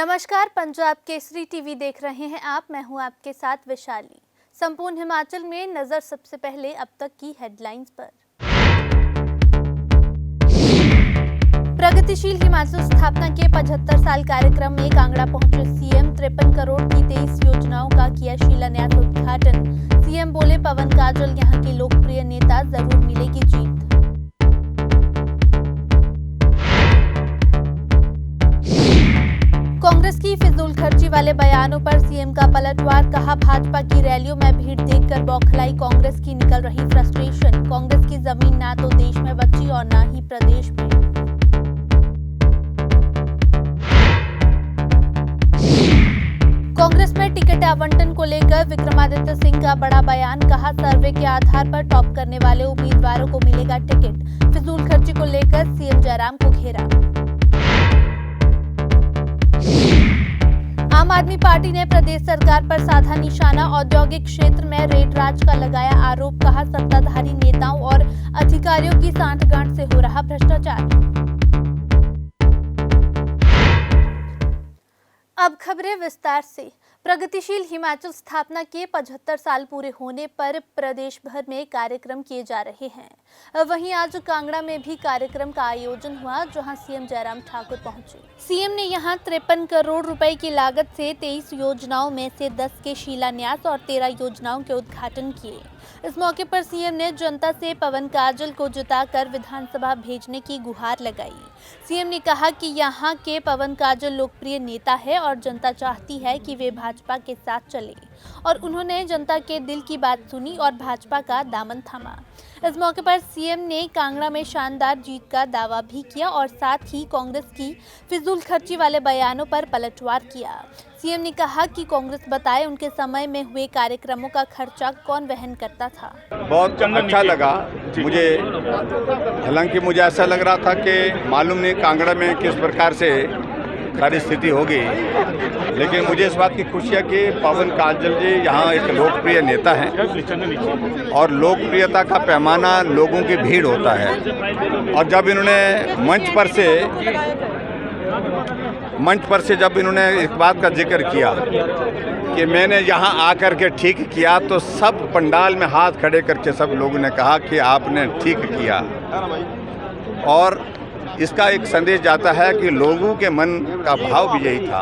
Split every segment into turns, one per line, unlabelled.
नमस्कार, पंजाब केसरी टीवी देख रहे हैं आप। मैं हूं आपके साथ विशाली। संपूर्ण हिमाचल में नजर सबसे पहले अब तक की हेडलाइंस पर। प्रगतिशील हिमाचल स्थापना के 75 साल कार्यक्रम में कांगड़ा पहुंचे सीएम। 53 करोड़ की 23 योजनाओं का किया शिलान्यास उद्घाटन। सीएम बोले, पवन काजल यहां के लोकप्रिय नेता, जरूर मिलेगी जीत। कांग्रेस की फिजूल खर्ची वाले बयानों पर सीएम का पलटवार। कहा, भाजपा की रैलियों में भीड़ देखकर बौखलाई कांग्रेस की निकल रही फ्रस्ट्रेशन। कांग्रेस की जमीन ना तो देश में बची और ना ही प्रदेश में। कांग्रेस में टिकट आवंटन को लेकर विक्रमादित्य सिंह का बड़ा बयान। कहा, सर्वे के आधार पर टॉप करने वाले उम्मीदवारों को मिलेगा टिकट। फिजूल खर्ची को लेकर सीएम जयराम को घेरा। आम आदमी पार्टी ने प्रदेश सरकार पर साधा निशाना। औद्योगिक क्षेत्र में रेड राज का लगाया आरोप। कहा, सत्ताधारी नेताओं और अधिकारियों की सांठगांठ से हो रहा भ्रष्टाचार। अब खबरें विस्तार से। प्रगतिशील हिमाचल स्थापना के 75 साल पूरे होने पर प्रदेश भर में कार्यक्रम किए जा रहे हैं। वहीं आज कांगड़ा में भी कार्यक्रम का आयोजन हुआ, जहां सीएम जयराम ठाकुर पहुंचे। सीएम ने यहां 53 करोड़ रुपए की लागत से 23 योजनाओं में से 10 के शिलान्यास और 13 योजनाओं के उद्घाटन किए। इस मौके पर सीएम ने जनता से पवन काजल को जिताकर विधानसभा भेजने की गुहार लगाई। सीएम ने कहा कि यहां के पवन काजल लोकप्रिय नेता है और जनता चाहती है कि वे भाजपा के साथ चले, और उन्होंने जनता के दिल की बात सुनी और भाजपा का दामन थामा। इस मौके पर सीएम ने कांगड़ा में शानदार जीत का दावा भी किया और साथ ही कांग्रेस की फिजूल खर्ची वाले बयानों पर पलटवार किया। सीएम ने कहा कि कांग्रेस बताए उनके समय में हुए कार्यक्रमों का खर्चा कौन वहन करता था।
बहुत अच्छा लगा मुझे, हालांकि मुझे ऐसा लग रहा था कि मालूम नहीं कांगड़ा में किस प्रकार से सारी स्थिति होगी, लेकिन मुझे इस बात की खुशी है कि पवन काजल जी यहाँ एक लोकप्रिय नेता हैं और लोकप्रियता का पैमाना लोगों की भीड़ होता है। और जब इन्होंने मंच पर से जब इन्होंने इस बात का जिक्र किया कि मैंने यहाँ आकर के ठीक किया, तो सब पंडाल में हाथ खड़े करके सब लोगों ने कहा कि आपने ठीक किया। और इसका एक संदेश जाता है कि लोगों के मन का भाव भी यही था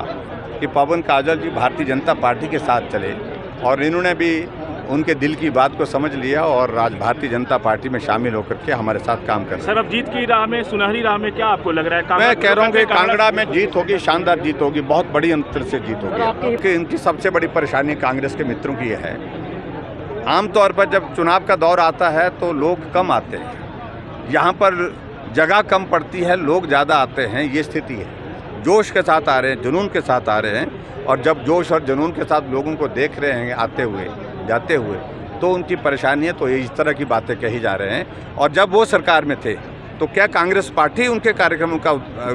कि पवन काजल जी भारतीय जनता पार्टी के साथ चले, और इन्होंने भी उनके दिल की बात को समझ लिया और आज भारतीय जनता पार्टी में शामिल होकर के हमारे साथ काम कर रहे हैं।
सर, अब जीत की राह में, सुनहरी राह में क्या आपको लग रहा है?
मैं कह रहा हूँ कि कांगड़ा में जीत होगी, शानदार जीत होगी, बहुत बड़ी अंतर से जीत होगी। इनकी सबसे बड़ी परेशानी कांग्रेस के मित्रों की है। आमतौर पर जब चुनाव का दौर आता है तो लोग कम आते हैं, यहाँ पर जगह कम पड़ती है, लोग ज़्यादा आते हैं, ये स्थिति है। जोश के साथ आ रहे हैं, जुनून के साथ आ रहे हैं, और जब जोश और जुनून के साथ लोगों को देख रहे हैं आते हुए जाते हुए, तो उनकी परेशानी है, तो ये इस तरह की बातें कही जा रहे हैं। और जब वो सरकार में थे तो क्या कांग्रेस पार्टी उनके कार्यक्रमों का,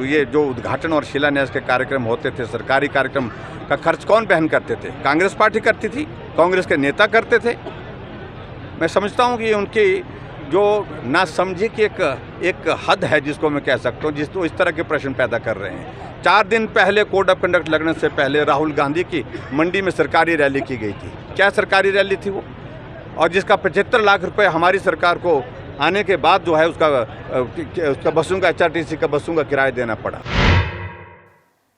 ये जो उद्घाटन और शिलान्यास के कार्यक्रम होते थे, सरकारी कार्यक्रम का खर्च कौन वहन करते थे? कांग्रेस पार्टी करती थी, कांग्रेस के नेता करते थे। मैं समझता हूँ कि उनकी जो नासमझी की एक हद है, जिसको मैं कह सकता हूँ, जिसको इस तरह के प्रश्न पैदा कर रहे हैं। 4 दिन पहले कोड ऑफ कंडक्ट लगने से पहले राहुल गांधी की मंडी में सरकारी रैली की गई थी। क्या सरकारी रैली थी वो? और जिसका 75 लाख रुपए हमारी सरकार को आने के बाद जो है उसका बसों का, HRTC का बसों का किराया देना पड़ा।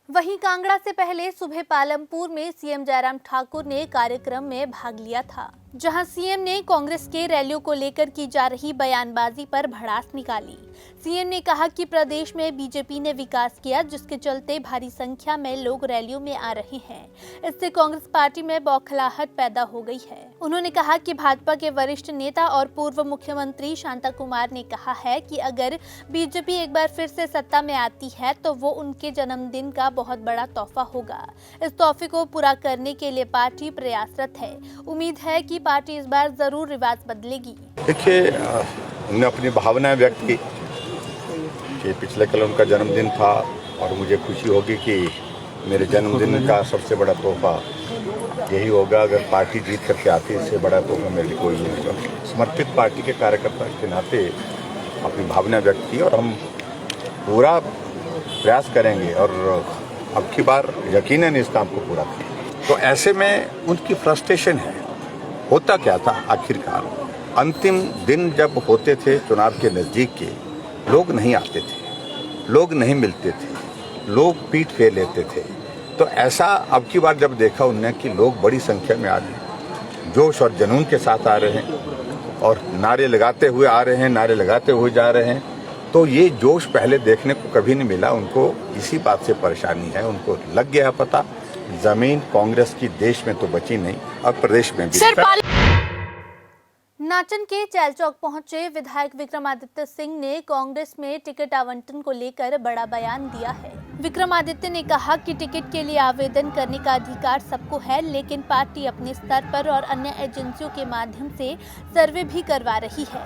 वहीं कांगड़ा से पहले सुबह पालमपुर में सीएम जयराम ठाकुर ने कार्यक्रम में भाग लिया था, जहां सीएम ने कांग्रेस के रैलियों को लेकर की जा रही बयानबाजी पर भड़ास निकाली। सीएम ने कहा कि प्रदेश में बीजेपी ने विकास किया, जिसके चलते भारी संख्या में लोग रैलियों में आ रहे हैं। इससे कांग्रेस पार्टी में बौखलाहट पैदा हो गई है। उन्होंने कहा कि भाजपा के वरिष्ठ नेता और पूर्व मुख्यमंत्री शांता कुमार ने कहा है कि अगर बीजेपी एक बार फिर से सत्ता में आती है तो वो उनके जन्मदिन का बहुत बड़ा तोहफा होगा। इस तोहफे को पूरा करने के लिए पार्टी प्रयासरत है। उम्मीद है कि पार्टी इस बार जरूर रिवाज बदलेगी।
देखिए, उन्होंने अपनी भावनाएं व्यक्त की कि पिछले कल उनका जन्मदिन था, और मुझे खुशी होगी कि मेरे जन्मदिन का सबसे बड़ा तोहफा यही होगा अगर पार्टी जीत करके आती है। इससे बड़ा तोहफा मेरे लिए कोई नहीं होगा। समर्पित पार्टी के कार्यकर्ता के नाते अपनी भावना व्यक्त की, और हम पूरा प्रयास करेंगे और अब की बार यकीनन इस काम को पूरा करें। तो ऐसे में उनकी फ्रस्ट्रेशन है। होता क्या था आखिरकार, अंतिम दिन जब होते थे चुनाव के नज़दीक के, लोग नहीं आते थे, लोग नहीं मिलते थे, लोग पीठ फेर लेते थे। तो ऐसा अब की बार जब देखा उनने कि लोग बड़ी संख्या में आ रहे हैं, जोश और जुनून के साथ आ रहे हैं और नारे लगाते हुए आ रहे हैं, नारे लगाते हुए जा रहे हैं, तो ये जोश पहले देखने को कभी नहीं मिला। उनको इसी बात से परेशानी है। उनको लग गया पता, जमीन कांग्रेस की देश में तो बची नहीं, अब प्रदेश में भी।
नाचन के चैलचौक पहुंचे विधायक विक्रमादित्य सिंह ने कांग्रेस में टिकट आवंटन को लेकर बड़ा बयान दिया है। विक्रमादित्य ने कहा कि टिकट के लिए आवेदन करने का अधिकार सबको है, लेकिन पार्टी अपने स्तर पर और अन्य एजेंसियों के माध्यम से सर्वे भी करवा रही है।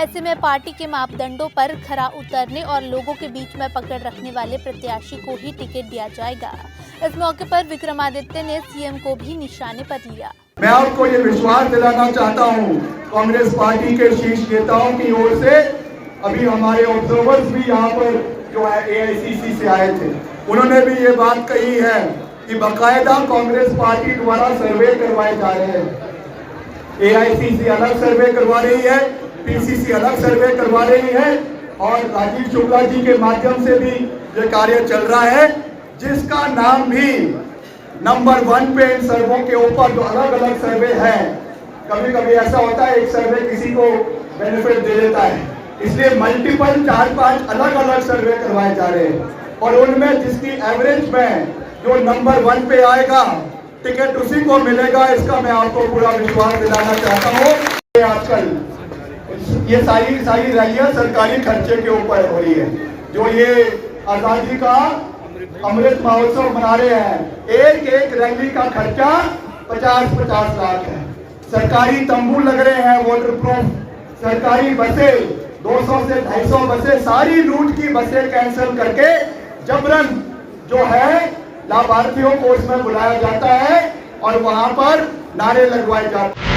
ऐसे में पार्टी के मापदंडों पर खरा उतरने और लोगों के बीच में पकड़ रखने वाले प्रत्याशी को ही टिकट दिया जाएगा। इस मौके पर विक्रमादित्य ने सीएम को भी निशाने पर लिया।
मैं आपको ये विश्वास दिलाना चाहता हूँ, कांग्रेस पार्टी के शीर्ष नेताओं की ओर से अभी हमारे ऑब्जर्वर्स भी यहाँ पर जो है एआईसीसी से आए थे, उन्होंने भी ये बात कही है कि बाकायदा कांग्रेस पार्टी द्वारा सर्वे करवाए जा रहे हैं। एआईसीसी अलग सर्वे करवा रही है, पीसीसी अलग सर्वे करवा रही है और राजीव शुक्ला जी के माध्यम से भी ये कार्य चल रहा है, जिसका नाम भी नंबर 1 पे इन सर्वों के ऊपर जो अलग अलग सर्वे हैं। कभी कभी ऐसा होता है एक सर्वे किसी को बेनिफिट दे देता है, इसलिए मल्टीपल 4-5 अलग अलग सर्वे करवाए जा रहे हैं और उनमें जिसकी एवरेज में जो नंबर 1 पे आएगा टिकट उसी को मिलेगा। इसका मैं आपको पूरा विश्वास दिलाना चाहता हूँ। आजकल ये सारी रैलियां सरकारी खर्चे के ऊपर हो रही है। जो ये आजादी का अमृत महोत्सव मना रहे हैं, एक रैली का खर्चा 50-50 लाख है। सरकारी तंबू लग रहे हैं वोटर प्रूफ, सरकारी बसें 200 से 250 बसें, सारी रूट की बसें कैंसिल करके जबरन जो है लाभार्थियों को उसमें बुलाया जाता है और वहां पर नारे लगवाए जाते हैं।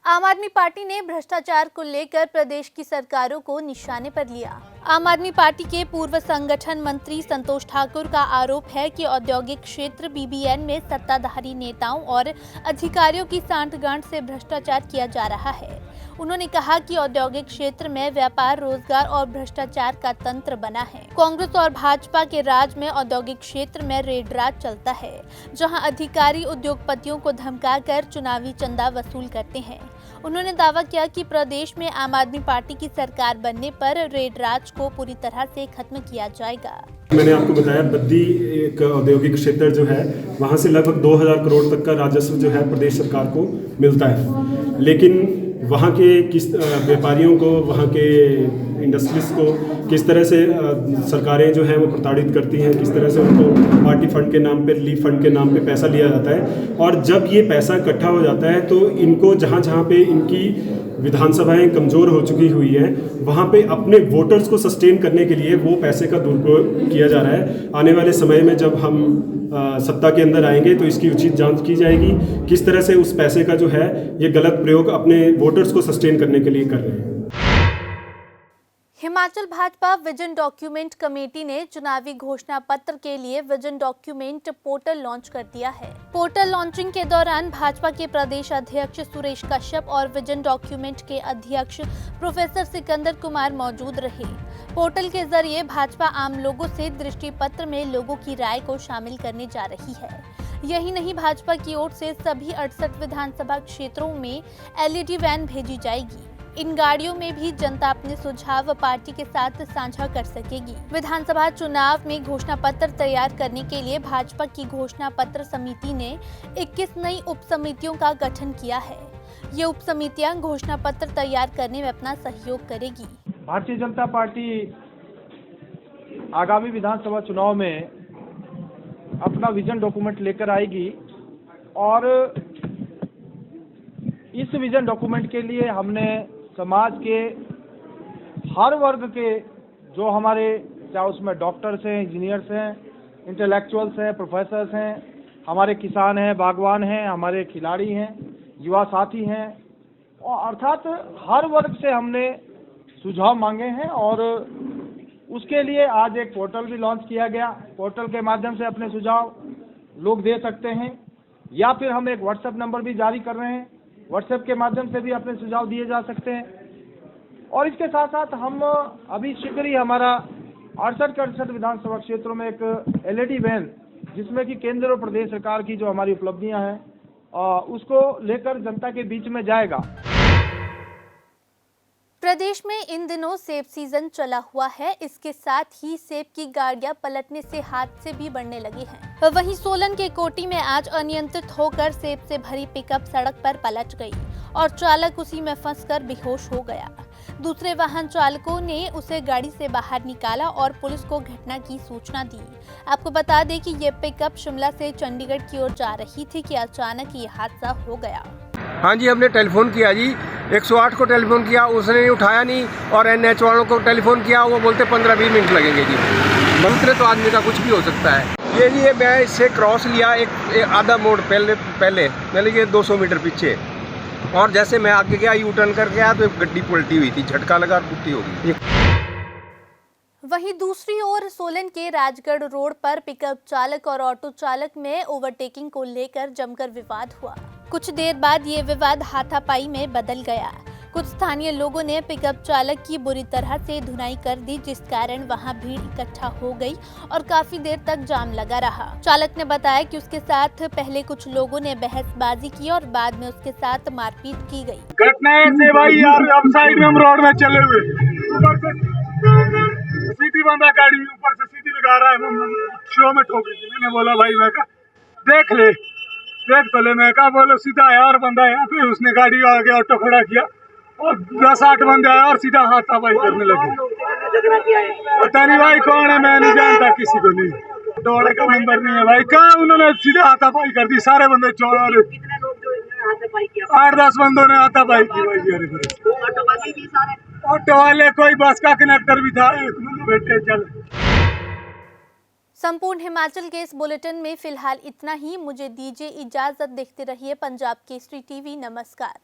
आम आदमी पार्टी ने भ्रष्टाचार को लेकर प्रदेश की सरकारों को निशाने पर लिया। आम आदमी पार्टी के पूर्व संगठन मंत्री संतोष ठाकुर का आरोप है कि औद्योगिक क्षेत्र बीबीएन में सत्ताधारी नेताओं और अधिकारियों की सांठगांठ से भ्रष्टाचार किया जा रहा है। उन्होंने कहा कि औद्योगिक क्षेत्र में व्यापार, रोजगार और भ्रष्टाचार का तंत्र बना है। कांग्रेस और भाजपा के राज में औद्योगिक क्षेत्र में रेड राज चलता है, जहां अधिकारी उद्योगपतियों को धमकाकर चुनावी चंदा वसूल करते हैं। उन्होंने दावा किया कि प्रदेश में आम आदमी पार्टी की सरकार बनने पर रेड राज को पूरी तरह से खत्म किया जाएगा।
मैंने आपको बताया बद्दी एक औद्योगिक क्षेत्र जो है वहाँ से लगभग 2000 करोड़ तक का राजस्व जो है प्रदेश सरकार को मिलता है, लेकिन वहाँ के किस व्यापारियों को, वहाँ के इंडस्ट्रीज को किस तरह से सरकारें जो हैं वो प्रताड़ित करती हैं, किस तरह से उनको पार्टी फंड के नाम पे, रिलीफ फंड के नाम पे पैसा लिया जाता है। और जब ये पैसा इकट्ठा हो जाता है तो इनको जहाँ जहाँ पे इनकी विधानसभाएं कमज़ोर हो चुकी हुई है, वहाँ पे अपने वोटर्स को सस्टेन करने के लिए वो पैसे का दुरुपयोग किया जा रहा है। आने वाले समय में जब हम सत्ता के अंदर आएंगे तो इसकी उचित जांच की जाएगी, किस तरह से उस पैसे का जो है ये गलत प्रयोग अपने वोटर्स को सस्टेन करने के लिए कर रहे हैं।
Himachal Bhajpa vision document committee ने चुनावी घोषणा पत्र के लिए विजन डॉक्यूमेंट पोर्टल लॉन्च कर दिया है। पोर्टल लॉन्चिंग के दौरान भाजपा के प्रदेश अध्यक्ष सुरेश कश्यप और विजन डॉक्यूमेंट के अध्यक्ष प्रोफेसर सिकंदर कुमार मौजूद रहे। पोर्टल के जरिए भाजपा आम लोगों से दृष्टि पत्र में लोगों की राय को शामिल करने जा रही है। यही नहीं, भाजपा की ओर से सभी 68 विधानसभा क्षेत्रों में एलईडी वैन भेजी जाएगी। इन गाड़ियों में भी जनता अपने सुझाव पार्टी के साथ साझा कर सकेगी। विधानसभा चुनाव में घोषणा पत्र तैयार करने के लिए भाजपा की घोषणा पत्र समिति ने 21 नई उप समितियों का गठन किया है। ये उप समितियां घोषणा पत्र तैयार करने में अपना सहयोग करेगी।
भारतीय जनता पार्टी आगामी विधानसभा चुनाव में अपना विजन डॉक्यूमेंट लेकर आएगी और इस विजन डॉक्यूमेंट के लिए हमने समाज के हर वर्ग के जो हमारे, चाहे उसमें डॉक्टर्स हैं, इंजीनियर्स हैं, इंटेलेक्चुअल्स हैं, प्रोफेसर्स हैं, हमारे किसान हैं, बागवान हैं, हमारे खिलाड़ी हैं, युवा साथी हैं, और अर्थात हर वर्ग से हमने सुझाव मांगे हैं और उसके लिए आज एक पोर्टल भी लॉन्च किया गया। पोर्टल के माध्यम से अपने सुझाव लोग दे सकते हैं, या फिर हम एक व्हाट्सएप नंबर भी जारी कर रहे हैं, व्हाट्सएप के माध्यम से भी अपने सुझाव दिए जा सकते हैं। और इसके साथ साथ हम अभी शीघ्र ही हमारा 68 विधानसभा क्षेत्रों में एक LED वैन, जिसमें कि केंद्र और प्रदेश सरकार की जो हमारी उपलब्धियां हैं उसको लेकर जनता के बीच में जाएगा।
प्रदेश में इन दिनों सेब सीजन चला हुआ है। इसके साथ ही सेब की गाड़ियां पलटने से हादसे भी बढ़ने लगे हैं। वहीं सोलन के कोटी में आज अनियंत्रित होकर सेब से भरी पिकअप सड़क पर पलट गई और चालक उसी में फंसकर बेहोश हो गया। दूसरे वाहन चालकों ने उसे गाड़ी से बाहर निकाला और पुलिस को घटना की सूचना दी। आपको बता दें कि ये पिकअप शिमला से चंडीगढ़ की ओर जा रही थी कि अचानक ये हादसा हो गया।
हाँ जी, हमने टेलीफोन किया जी, 108 को टेलीफोन किया, उसने उठाया नहीं, और NH वालों को टेलीफोन किया, वो बोलते 15-20 मिनट लगेंगे जी। मंत्र तो आदमी का कुछ भी हो सकता है। ये मैं इससे क्रॉस लिया एक आधा मोड़ पहले मैंने ये 200 मीटर पीछे, और जैसे मैं आगे गया यू टर्न करके आया तो एक गड्डी पलटी हुई थी, झटका लगा और पुट्टी हो गई।
वहीं दूसरी ओर सोलन के राजगढ़ रोड पर पिकअप चालक और ऑटो चालक में ओवरटेकिंग को लेकर जमकर विवाद हुआ। कुछ देर बाद ये विवाद हाथापाई में बदल गया। कुछ स्थानीय लोगों ने पिकअप चालक की बुरी तरह से धुनाई कर दी, जिस कारण वहां भीड़ इकट्ठा हो गई और काफी देर तक जाम लगा रहा। चालक ने बताया कि उसके साथ पहले कुछ लोगों ने बहसबाजी की और बाद में उसके साथ मारपीट की गई।
घटना ऐसे भाई यार, अब साइड में हम रोड में चले हुए, सीधी बंदा गाड़ी ऊपर से सीधी लगा रहा है, शो में ठोक दी। मैंने बोला भाई, मैं कहा देख तो ले, मैं कहा बोलो सीधा आया और बंदा आया, फिर उसने गाड़ी आगे ऑटो खड़ा किया और 10-8 बंदे आए और सीधा हाथापाई करने लगे। पता नहीं भाई कौन है, मैं नहीं जानता किसी को, नहीं दौड़े का नंबर नहीं है भाई। कहाँ उन्होंने सीधा हाथापाई कर दी, सारे बंदे चोर, 8-10 बंदों ने हाथापाई की भाई। ऑटो वाले कोई बस का कनेक्टर भी था, बैठे चल।
संपूर्ण हिमाचल के इस बुलेटिन में फिलहाल इतना ही। मुझे दीजिए इजाजत। देखते रहिए पंजाब केसरी टीवी। नमस्कार।